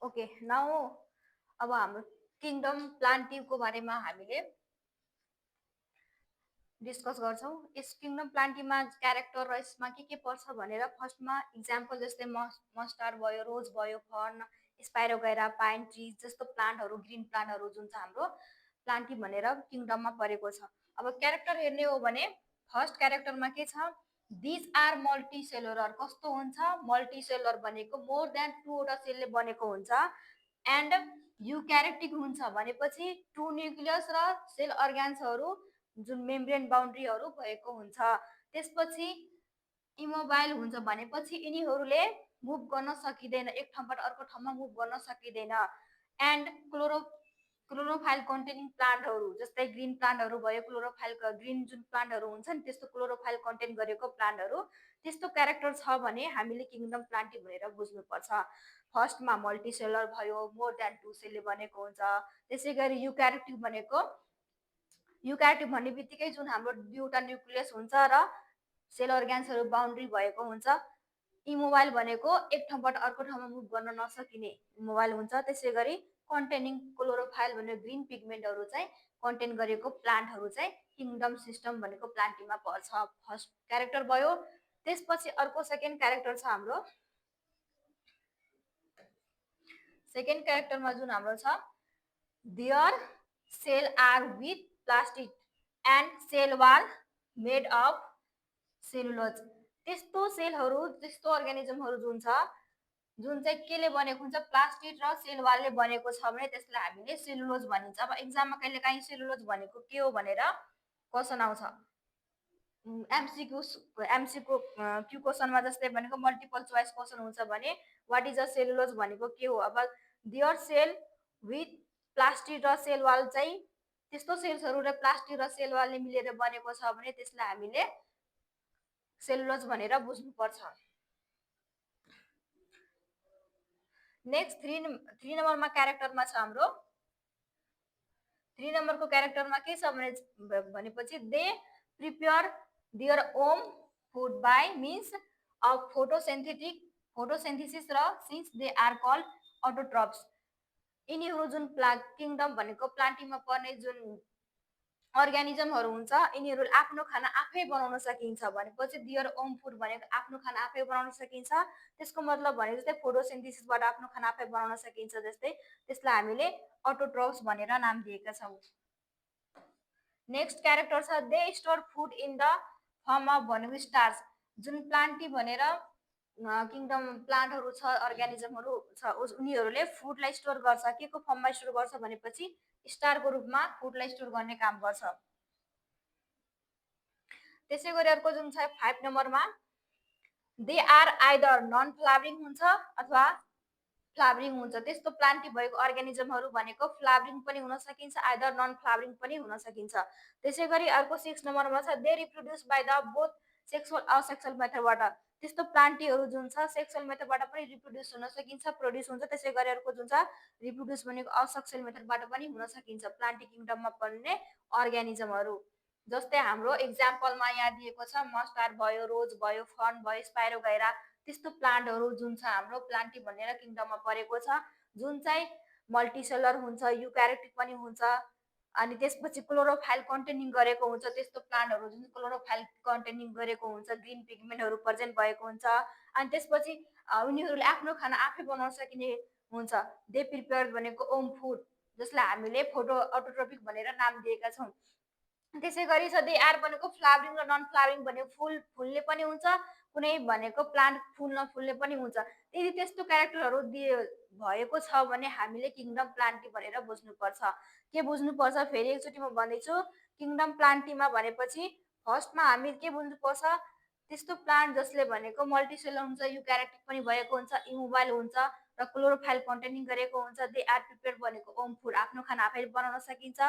Okay now अब हाम्रो kingdom प्लान्टीको बारेमा हामीले डिस्कस गर्छौँ। यस किङडम प्लान्टीमा क्यारेक्टर र यसमा के पर्छ भनेर फर्स्टमा इक्जाम्पल जस्तै मस्टार्ड भयो, रोज भयो, फर्न, स्पाइरोगैरा, पाइन ट्री जस्तो प्लान्टहरू, ग्रिन प्लान्टहरू जुन छ हाम्रो प्लान्टी भनेर किङडममा परेको छ। अब क्यारेक्टर हेर्ने हो भने फर्स्ट क्यारेक्टरमा के छ, दिज आर मल्टिसेलुलर। कस्तो हुन्छ, मल्टिसेलुलर भनेको मोर देन 2 वटा सेलले बनेको हुन्छ। एन्ड युक्यारियोटिक हुन्छ भनेपछि 2 न्युक्लियस र सेल अर्गान्सहरू जुन मेम्ब्रेन बाउन्ड्रीहरू भएको हुन्छ। त्यसपछि इमोबाइल हुन्छ भनेपछि यिनीहरूले मुभ गर्न सकिँदैन, एक ठाउँबाट अर्को ठाउँमा मुभ गर्न सकिँदैन। एन्ड क्लोरोफाइल कन्टेनिङ प्लान्टहरू जस्तै ग्रिन प्लान्टहरू भयो, क्लोरोफाइल ग्रिन जुन प्लान्टहरू हुन्छ नि त्यस्तो क्लोरोफाइल कन्टेन गरेको प्लान्टहरू, त्यस्तो क्यारेक्टर छ भने हामीले किङडम प्लान्टी भनेर बुझ्नुपर्छ। फर्स्टमा मल्टिसेलर भयो, मोर देन 2 सेलले बनेको हुन्छ। त्यसै गरी युक्यारियोटिक भनेको, युक्यारियोटिक भन्ने बित्तिकै जुन हाम्रो 2वटा न्युक्लियस हुन्छ र सेल अर्गान्सहरू बाउन्ड्री भएको हुन्छ। इमोबाइल भनेको एक ठाउँबाट अर्को ठाउँमा मुभ गर्न नसकिने इमोबाइल हुन्छ। त्यसै गरी कन्टेनिङ क्लोरोफाइल भनेको ग्रिन पिगमेन्टहरू चाहिँ कन्टेन गरेको प्लान्टहरू चाहिँ किङडम सिस्टम भनेको प्लान्टीमा पर्छ। फर्स्ट क्यारेक्टर भयो। त्यसपछि अर्को सेकेन्ड क्यारेक्टर छ हाम्रो, सेकेन्ड क्यारेक्टरमा जुन हाम्रो छ, there cell are with plastic and cell wall made of cellulose. त्यस्तो सेलहरू, त्यस्तो अर्गानिजमहरू जुन छ जुन चाहिँ केले बनेको हुन्छ, प्लास्टिक र सेल वालले बनेको छ भने त्यसलाई हामीले सेलुलोज भनिन्छ। अब एक्जाममा कहिले काहीँ सेलुलोज भनेको के हो भनेर क्वेसन आउँछ। एमसीक्यू क्यू क्वेसनमा जस्तै भनेको मल्टिपल चोइस क्वेसन हुन्छ भने वाट इज अ सेलुलोज भनेको के हो। अब देयर सेल विथ प्लास्टिक र सेल वाल चाहिँ त्यस्तो सेल्सहरू र प्लास्टिक र सेल वालले मिलेर बनेको छ भने त्यसलाई हामीले सेलुलोज भनेर बुझ्नुपर्छ। नेक्स्ट 3 नम्बरमा क्यारेक्टरमा छ हाम्रो, 3 नम्बरको क्यारेक्टरमा के छ भनेपछि they prepare their own food by means of photosynthesis र सिन्स दे आर कल्ड अटोट्रप्स। यिनीहरू जुन किङडम भनेको प्लान्टीमा पर्ने जुन अर्गानिजमहरू हुन्छ, यिनीहरू आफ्नो खाना आफै बनाउन सकिन्छ भनेपछि देयर ओन फुड भनेको आफ्नो खाना आफै बनाउन सकिन्छ। त्यसको मतलब भने जस्तै फोटोसिन्थेसिसबाट आफ्नो खाना आफै बनाउन सकिन्छ, जस्तै त्यसलाई हामीले अटोट्रप्स भनेर नाम दिएका छौँ। नेक्स्ट क्यारेक्टर छ they store food in the form of भनेको स्टार्च। जुन प्लान्टी भनेर किङडम प्लान्टहरू छ, अर्गानिजमहरू छ, उनीहरूले फुडलाई स्टोर गर्छ। के को फर्ममा स्टोर गर्छ भनेपछि स्टारको रूपमा फुडलाई स्टोर गर्ने काम गर्छ। त्यसै गरी अर्को जुन छ 5 नम्बरमा, they are either non flowering हुन्छ अथवा फ्लावरिङ हुन्छ। त्यस्तो प्लान्टी भएको अर्गानिजमहरू भनेको फ्लावरिङ पनि हुन सकिन्छ, आइदर नन फ्लावरिङ पनि हुन सकिन्छ। त्यसै गरी अर्को 6 नम्बरमा छ they reproduce by the both sexual asexual मेथडबाट। त्यस्तो प्लान्टीहरू जुन छ सेक्सुअल मेथडबाट पनि रिप्रोड्युस हुन सकिन्छ, प्रोड्युस हुन्छ। त्यसै गरी अर्को जुन छ रिप्रोड्युस भनेको असेक्सुअल मेथडबाट पनि हुन सकिन्छ प्लान्टी किङडममा पर्ने अर्गानिजमहरू। जस्तै हाम्रो एक्जाम्पलमा यहाँ दिएको छ मस्टार्ड भयो, रोज भयो, फर्न भयो, स्पाइरोगैरा, त्यस्तो प्लान्टहरू जुन छ हाम्रो प्लान्टी भनेर किङडममा परेको छ, जुन चाहिँ मल्टिसेलर हुन्छ, युक्यारियोटिक पनि हुन्छ। अनि त्यसपछि क्लोरोफाइल कन्टेनिङ गरेको हुन्छ। त्यस्तो प्लान्टहरू जुन क्लोरोफाइल कन्टेनिङ गरेको हुन्छ, ग्रिन पिगमेन्टहरू प्रेजेन्ट भएको हुन्छ। अनि त्यसपछि उनीहरूले आफ्नो खाना आफै बनाउन सकिने हुन्छ। दे प्रिपेयर भनेको ओम फुड, जसलाई हामीले फोटो अटोट्रोपिक भनेर नाम दिएका छौँ। त्यसै गरी छ दे आर भनेको फ्लावरिङ र नन फ्लावरिङ भनेको फुलले पनि हुन्छ, कुनै भनेको प्लान्ट फुल नफुल्ने पनि हुन्छ। यदि त्यस्तो क्यारेक्टरहरू भएको छ भने हामीले किङडम प्लान्टी भनेर बुझ्नुपर्छ। के बुझ्नुपर्छ फेरि एकचोटि म भन्दैछु, किङडम प्लान्टीमा भनेपछि फर्स्टमा हामी के बुझ्नुपर्छ, त्यस्तो प्लान्ट जसले भनेको मल्टिसेलर हुन्छ, युक्यारियोटिक पनि भएको हुन्छ, इमोबाइल हुन्छ र क्लोरोफाइल कन्टेनिङ गरेको हुन्छ। दे आर प्रिपेयर भनेको ओम फुड, आफ्नो खाना आफै बनाउन सकिन्छ।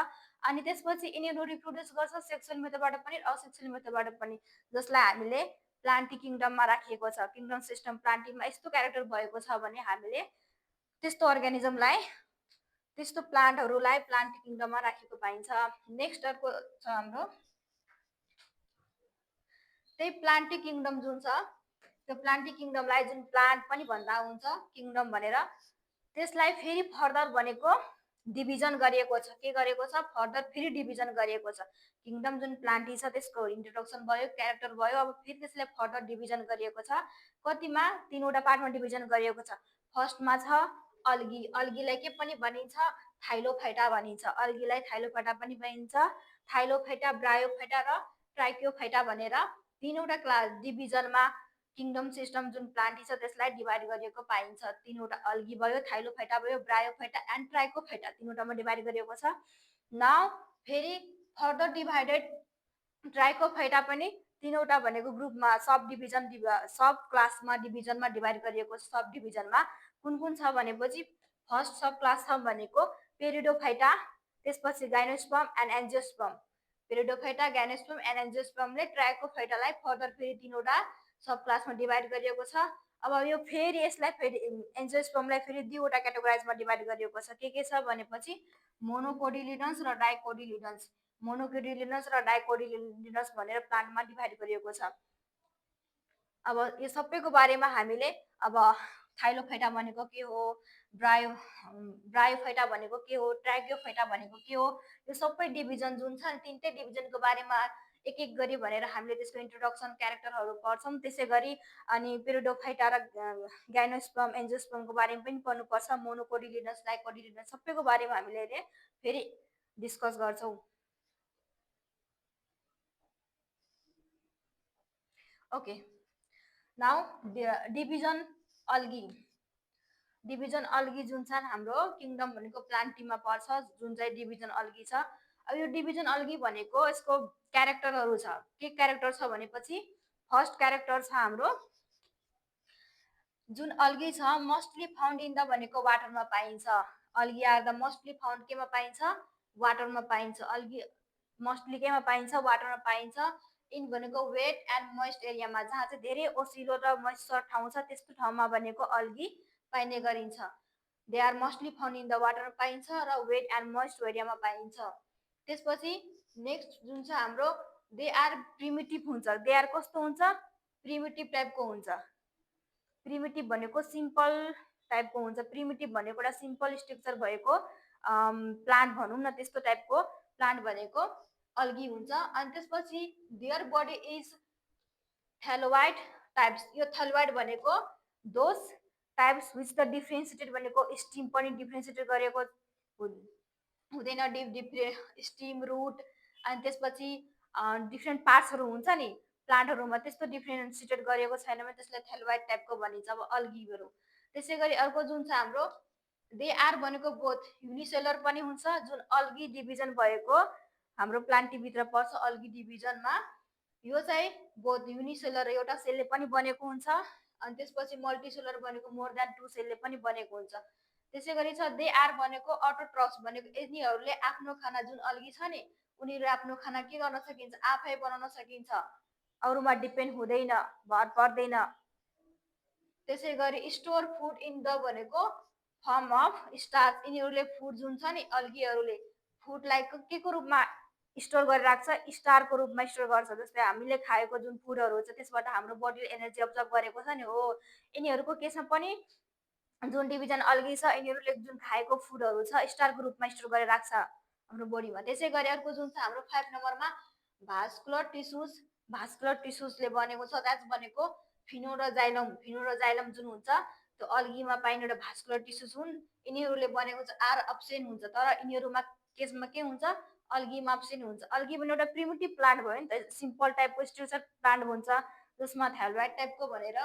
अनि त्यसपछि यिनीहरू रिप्रोड्युस गर्छ सेक्सुअल मेथडबाट पनि असेक्सुअल मेथडबाट पनि, जसलाई हामीले प्लान्टी किङडममा राखिएको छ। किङडम सिस्टम प्लान्टीमा यस्तो क्यारेक्टर भएको छ भने हामीले त्यस्तो अर्गानिजमलाई, त्यस्तो प्लान्टहरूलाई प्लान्टी किङडममा राखेको पाइन्छ। नेक्स्ट अर्को छ हाम्रो त्यही प्लान्टी किङडम जुन छ, त्यो प्लान्टी किङडमलाई जुन प्लान्ट पनि भन्दा हुन्छ किङडम भनेर, त्यसलाई फेरि फर्दर भनेको डिभिजन गरिएको छ। के गरेको छ? फर्दर फेरि डिभिजन गरिएको छ। किङडम जुन प्लान्टी छ त्यसको इन्ट्रोडक्सन भयो, क्यारेक्टर भयो, अब फेरि त्यसलाई फर्दर डिभिजन गरिएको छ। कतिमा? 3वटा पार्टमा डिभिजन गरिएको छ। फर्स्टमा छ अल्गी। अल्गीलाई के पनि भनिन्छ? थाइलोफाइटा भनिन्छ। अल्गीलाई थाइलोफाइटा पनि भनिन्छ। थाइलोफाइटा, ब्रायोफाइटा र ट्राइकोफाइटा भनेर 3वटा क्लास डिभिजनमा किङडम सिस्टम जुन प्लान्टी छ त्यसलाई डिभाइड गरिएको पाइन्छ। 3वटा अल्गी भयो, थाइलोफाइटा भयो, ब्रायोफाइटा एन्ड ट्राइकोफाइटा 3वटामा डिभाइड गरिएको छ। नाउ फेरि फर्दर डिभाइडेड ट्राइकोफाइटा पनि 3वटा भनेको ग्रुपमा सब डिभिजन सब क्लासमा डिभिजनमा डिभाइड गरिएको छ। सब डिभिजनमा कुन कुन छ भनेपछि फर्स्ट सब क्लास छ भनेको पेरिडोफाइटा, त्यसपछि gymnosperm and angiosperm. पेरिडोफाइटा, gymnosperm and एन्जियोस्पर्मले ट्राइकोफाइटालाई further फेरि 3वटा सब क्लासमा डिभाइड गरिएको छ। अब यो फेरि यसलाई फेरि एन्जियोस्पर्मलाई फेरि 2वटा क्याटेगोराइजमा डिभाइड गरिएको छ। के छ भनेपछि मोनोकोटिलिडन्स र डाइकोटिलिडन्स। मोनोकोटिलिडन्स र डाइकोटिलिडन्स भनेर प्लान्टमा डिभाइड गरिएको छ। अब यो सबैको बारेमा हामीले अब थाइलोफाइटा भनेको के हो, ब्रायोफाइटा भनेको के हो, ट्राइकोफाइटा भनेको के हो, यो सबै डिभिजन जुन छ नि 3टै डिभिजनको बारेमा एक एक गरी भनेर हामीले त्यसको इन्ट्रोडक्सन, क्यारेक्टरहरू पढ्छौँ। त्यसै गरी अनि पेरिडोफाइटा र गाइनोस्पर्म, एन्जियोस्पर्मको बारेमा पनि पढ्नुपर्छ। मोनोकोटिलिडन्स, डाइकोटिलिडन्स सबैको बारेमा हामीले फेरि डिस्कस गर्छौँ। Okay, now division algae. Division algae जुन छ हाम्रो किङडम भनेको प्लान्टीमा पर्छ, जुन चाहिँ डिभिजन अल्गी छ। अब यो डिभिजन अल्गी भनेको यसको क्यारेक्टरहरू छ। के क्यारेक्टर छ भनेपछि फर्स्ट क्यारेक्टर छ हाम्रो जुन अल्गी छ मोस्टली फाउन्ड इन द भनेको वाटरमा पाइन्छ। Algae are the mostly found केमा पाइन्छ? वाटरमा पाइन्छ। अल्गी मोस्टली केमा पाइन्छ? वाटरमा पाइन्छ। इन भनेको वेट एन्ड मोइस्ट एरियामा, जहाँ चाहिँ धेरै ओसिलो र मोइस्चर ठाउँ छ त्यस्तो ठाउँमा भनेको अल्गी पाइने गरिन्छ। They are mostly found in the water पाइन्छ र वेट एन्ड मोइस्ट एरियामा पाइन्छ। त्यसपछि नेक्स्ट जुन छ हाम्रो दे आर प्रिमिटिभ हुन्छ। दे आर कस्तो हुन्छ? प्रिमिटिभ टाइपको हुन्छ। प्रिमिटिभ भनेको सिम्पल टाइपको हुन्छ। प्रिमिटिभ भनेको एउटा सिम्पल स्ट्रक्चर भएको प्लान्ट भनौँ न, त्यस्तो टाइपको प्लान्ट भनेको अल्गी हुन्छ। अनि त्यसपछि देयर बडी इज थ्यालोइड टाइप्स। यो थ्यालोइड भनेको दोस टाइप्स विच द डिफ्रेन्सिएटेड भनेको स्टिम पनि डिफ्रेन्सिएटेड गरेको हुँदैन। स्टिम, रुट अनि त्यसपछि डिफ्रेन्ट पार्ट्सहरू हुन्छ नि प्लान्टहरूमा, त्यस्तो डिफ्रेन्सिएटेड गरेको छैन भने त्यसलाई थ्यालोइड टाइपको भनिन्छ अब अल्गीहरू। त्यसै गरी अर्को जुन छ हाम्रो दे आर भनेको बोथ युनिसेलर पनि हुन्छ। जुन अल्गी डिभिजन भएको हाम्रो प्लान्टीभित्र पर्छ अल्गी डिभिजनमा, यो चाहिँ बोथ युनिसेलर एउटा सेलले पनि बनेको हुन्छ। अनि त्यसपछि मल्टिसेलर भनेको मोर देन 2 सेलले पनि बनेको हुन्छ। त्यसै गरी छ दे आर भनेको अटोट्रफ्स भनेको यिनीहरूले आफ्नो खाना जुन अल्गी छ नि उनीहरू आफ्नो खाना के गर्न सकिन्छ? आफै बनाउन सकिन्छ, अरूमा डिपेन्ड हुँदैन, भर पर्दैन। त्यसै गरी स्टोर फुड इन द भनेको फर्म अफ स्टार्च। यिनीहरूले फुड जुन छ नि अल्गीहरूले फुडलाई के को रूपमा स्टोर गरेर राख्छ? स्टारको रूपमा स्टोर गर्छ। जस्तै हामीले खाएको जुन फुडहरू छ त्यसबाट हाम्रो बडीले एनर्जी अब्जर्भ गरेको छ नि हो, यिनीहरूको केसमा पनि जुन डिभिजन अल्गी छ यिनीहरूले जुन खाएको फुडहरू छ स्टारको रूपमा स्टोर गरेर राख्छ हाम्रो बडीमा। त्यसै गरी अर्को जुन छ हाम्रो 5 नम्बरमा भास्कुलर टिस्युज। भास्कुलर टिस्युजले बनेको छ, द्याट्स भनेको फिनो र जाइलम। फिनो र जाइलम जुन हुन्छ त्यो अल्गीमा पाइने एउटा भास्कुलर टिस्युज हुन्। यिनीहरूले बनेको छ आर अब्सेन्ट हुन्छ, तर यिनीहरूमा केसमा के हुन्छ? अल्गीमा अब्सेन्ट हुन्छ। अल्गी पनि एउटा प्रिमिटिभ प्लान्ट भयो नि त, सिम्पल टाइपको स्ट्रक्चर प्लान्ट हुन्छ जसमा थ्यालोइड टाइपको भनेर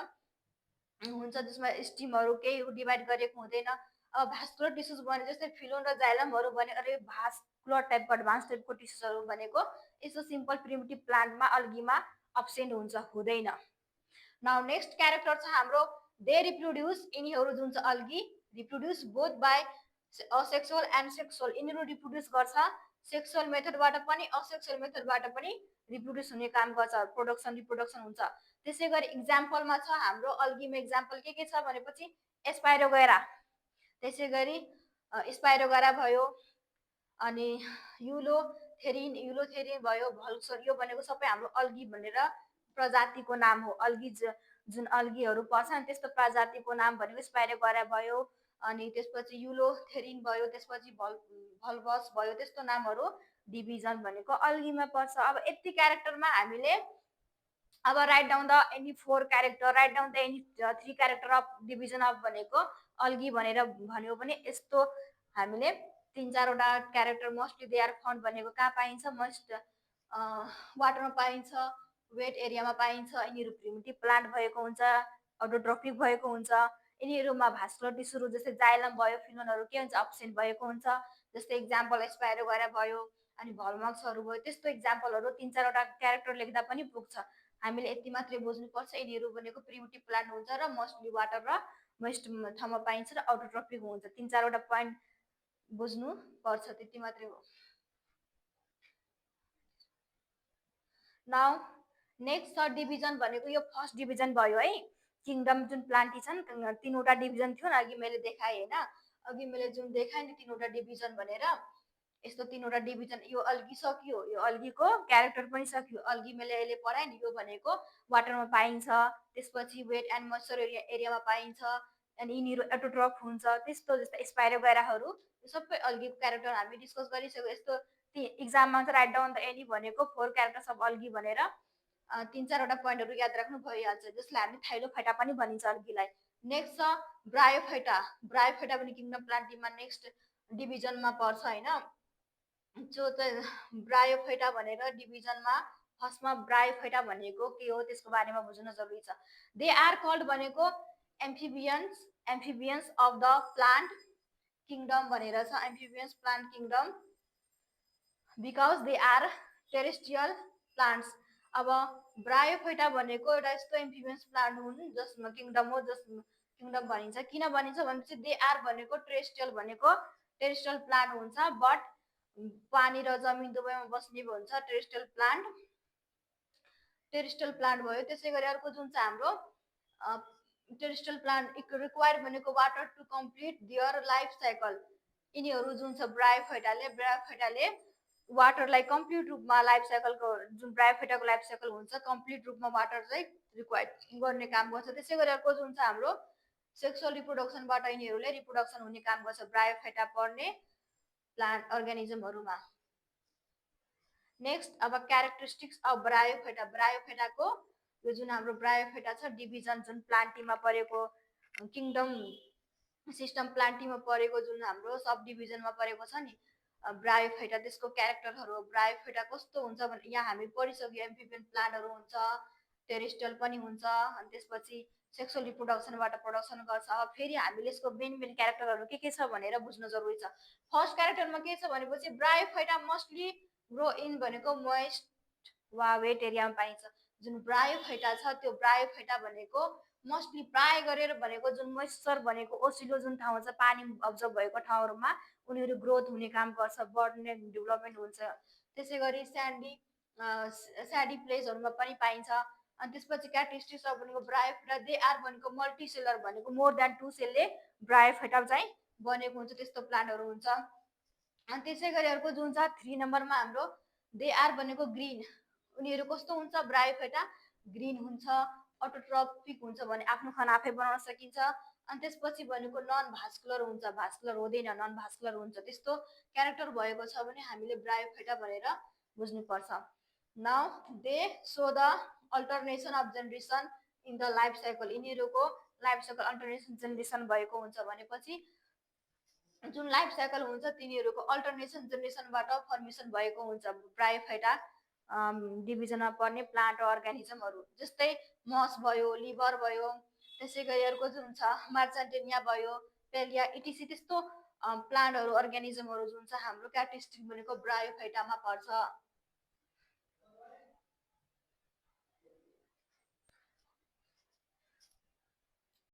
हुन्छ, जसमा स्टिमहरू केही डिभाइड गरेको हुँदैन। अब भास्कुलर टिस्युज भने जस्तै फिलोन र जाइलमहरू भने अरे भास्कुलर टाइपको एडभान्स टाइपको टिस्युजहरू भनेको यस्तो सिम्पल प्रिमिटिभ प्लान्टमा अल्गीमा अब्सेन्ट हुन्छ, हुँदैन। नाउ नेक्स्ट क्यारेक्टर छ हाम्रो दे रिप्रोड्युस। यिनीहरू जुन छ algae reproduce both by asexual and sexual. यिनीहरू रिप्रोड्युस गर्छ सेक्सुअल मेथडबाट पनि असेक्सुअल मेथडबाट पनि रिप्रोड्युस हुने काम गर्छ, प्रोडक्सन रिप्रोडक्सन हुन्छ। त्यसै गरी इक्जाम्पलमा छ हाम्रो अल्गीमा इक्जाम्पल के छ भनेपछि स्पाइरोगेरा। त्यसै गरी स्पाइरोगेरा भयो, अनि युलोथेरिन भयो, भल्सर, यो भनेको सबै हाम्रो अल्गी भनेर प्रजातिको नाम हो। अल्गी जुन अल्गीहरू पर्छ नि त्यस्तो प्रजातिको नाम भनेको स्पाइरोगेरा भयो, अनि त्यसपछि युलोथेरिन भयो, त्यसपछि भल्भस भयो, त्यस्तो नामहरू डिभिजन भनेको अल्गीमा पर्छ। अब यति क्यारेक्टरमा हामीले अब write down the any 4 character, write down the any 3 character of division of भनेको अल्गी भनेर भन्यो भने यस्तो हामीले 3-4वटा character mostly they are found भनेको कहाँ पाइन्छ? मोस्ट वाटरमा पाइन्छ, वेट एरियामा पाइन्छ, यिनीहरू प्रिमिटिभ प्लान्ट भएको हुन्छ, अटोट्रोफिक भएको हुन्छ, यिनीहरूमा भास्कुलर टिस्युहरू जस्तै जाइलम भयो, फिनोनहरू के हुन्छ? अब्सेन्ट भएको हुन्छ। जस्तै इक्जाम्पल स्पाइरोगाइरा भयो, अनि भल्मक्सहरू भयो, त्यस्तो इक्जाम्पलहरू 3-4वटा क्यारेक्टर लेख्दा पनि पुग्छ। हामीले यति मात्रै बुझ्नुपर्छ, यिनीहरू भनेको प्रिमिटिभ प्लान्ट हुन्छ र मोस्टली वाटर र मोइस्ट ठाउँमा पाइन्छ र अटोट्रोफिक हुन्छ। 3-4वटा पोइन्ट बुझ्नु पर्छ, त्यति मात्रै हो। नाउ नेक्स्ट छ डिभिजन भनेको यो फर्स्ट डिभिजन भयो है। किङडम जुन प्लान्टी छन् 3वटा डिभिजन थियो अघि मैले देखाएँ होइन, अघि मैले जुन देखाएँ नि 3वटा डिभिजन भनेर, यस्तो 3वटा डिभिजन। यो अल्गी सकियो, यो अल्गीको क्यारेक्टर पनि सकियो। अल्गी मैले अहिले पढाएँ नि, यो भनेको वाटरमा पाइन्छ, त्यसपछि वेट एन्ड मोइस्चर एरियामा पाइन्छ, अनि यिनीहरू एटोट्रोफ हुन्छ। त्यस्तो जस्तै स्पाइरोगाइराहरू यो सबै अल्गीको क्यारेक्टर हामी डिस्कस गरिसक्यो। यस्तो इक्जाममा चाहिँ राइट डाउन द एनी भनेको 4 क्यारेक्टर्स अफ अल्गी भनेर 3-4वटा पोइन्टहरू याद राख्नु भइहाल्छ, जसलाई हामी थाइलोफाइटा पनि भनिन्छ अल्गीलाई। नेक्स्ट छ ब्रायोफाइटा। ब्रायोफाइटा पनि किङडम प्लान्टीमा नेक्स्ट डिभिजनमा पर्छ होइन। जो चाहिँ ब्रायोफाइटा भनेर डिभिजनमा फर्स्टमा ब्रायोफाइटा भनेको के हो त्यसको बारेमा बुझ्न जरुरी छ। दे आर कल्ड भनेको amphibians of the plant kingdom भनेर छ, amphibians plant kingdom, because they are terrestrial plants. अब ब्रायोफाइटा भनेको एउटा यस्तो एम्फिबियन्स प्लान्ट हुन् जसमा किङडम हो, जस किङडम भनिन्छ। किन भनिन्छ भनेपछि दे आर भनेको टेरेस्ट्रियल भनेको टेरेस्ट्रियल प्लान्ट हुन्छ, बट पानी र जमिन दुवैमा बस्ने हुन्छ टेरेस्ट्रियल प्लान्ट। टेरेस्ट्रियल प्लान्ट भयो। त्यसै गरी अर्को जुन चाहिँ हाम्रो टेरेस्ट्रियल प्लान्ट रिक्वायर भनेको water to complete their life cycle. यिनीहरू जुन छ ब्रायोफाइटाले वाटरलाई कम्प्लिट रूपमा लाइफ साइकलको जुन ब्रायोफाइटाको लाइफ साइकल हुन्छ कम्प्लिट रूपमा वाटर चाहिँ रिक्वायर गर्ने काम गर्छ। त्यसै गरी अर्को जुन छ हाम्रो सेक्सुअल रिप्रोडक्सनबाट यिनीहरूले रिप्रोडक्सन हुने काम गर्छ ब्रायोफाइटा पर्ने प्लान्ट अर्गानिजमहरूमा। नेक्स्ट अब क्यारेक्टरिस्टिक्स अफ ब्रायोफाइटा। ब्रायोफाइटाको यो जुन हाम्रो ब्रायोफाइटा छ डिभिजन जुन प्लान्टीमा परेको किङडम सिस्टम प्लान्टीमा परेको जुन हाम्रो सब डिभिजनमा परेको छ नि ब्रायोफाइटा, त्यसको क्यारेक्टरहरू। ब्रायोफाइटा कस्तो हुन्छ भने यहाँ हामी पढिसक्यो, एम्फिबियन प्लान्टहरू हुन्छ, टेरेस्ट्रियल पनि हुन्छ, अनि त्यसपछि सेक्सुअल रिप्रोडक्सनबाट प्रोडक्सन गर्छ। अब फेरि हामीले यसको मेन क्यारेक्टरहरू के छ भनेर बुझ्न जरुरी छ। फर्स्ट क्यारेक्टरमा के छ भनेपछि ब्रायोफाइटा मोस्टली ग्रो इन भनेको मोइस्ट वा वेट एरियामा पाइन्छ। जुन ब्रायोफाइटा छ त्यो ब्रायोफाइटा भनेको मोस्टली प्राय गरेर भनेको जुन मोइस्चर भनेको ओसिलो जुन ठाउँ छ पानी अब्जर्भ भएको ठाउँहरूमा उनीहरू ग्रोथ हुने काम गर्छ, बढ्ने डेभलपमेन्ट हुन्छ। त्यसै गरी स्याडी प्लेसहरूमा पनि पाइन्छ। अनि त्यसपछि क्यारेक्टरिस्टिक्स अफ भनेको ब्रायोफाइटा दे आर भनेको मल्टिसेलर भनेको मोर देन 2 सेलले ब्रायोफाइटा चाहिँ बनेको हुन्छ, त्यस्तो प्लान्टहरू हुन्छ। अनि त्यसै गरी अर्को जुन छ 3 नम्बरमा हाम्रो दे आर भनेको ग्रिन। उनीहरू कस्तो हुन्छ ब्रायोफाइटा? ग्रिन हुन्छ, अटोट्रोफिक हुन्छ भने आफ्नो खाना आफै बनाउन सकिन्छ। अनि त्यसपछि भनेको नन भास्कुलर हुन्छ, भास्कुलर हुँदैन नन भास्कुलर हुन्छ। त्यस्तो क्यारेक्टर भएको छ भने हामीले ब्रायोफाइटा भनेर बुझ्नुपर्छ। Now they show the alternation of generation in the life cycle. यिनीहरूको लाइफ साइकल अल्टरनेसन जेनेरेसन भएको हुन्छ भनेपछि जुन लाइफ साइकल हुन्छ तिनीहरूको अल्टरनेसन जेनेरेसनबाट फर्मेसन भएको हुन्छ ब्रायोफाइटा डिभिजनमा पर्ने प्लान्ट अर्गानिजमहरू। जस्तै मस भयो, लिभर भयो, त्यसै गरी अर्को जुन छ मार्चान्टेनिया भयो, पेलिया इटिसी, त्यस्तो प्लान्टहरू अर्गानिजमहरू जुन छ हाम्रो क्यारेक्टरिस्टिक भनेको ब्रायोफाइटामा पर्छ।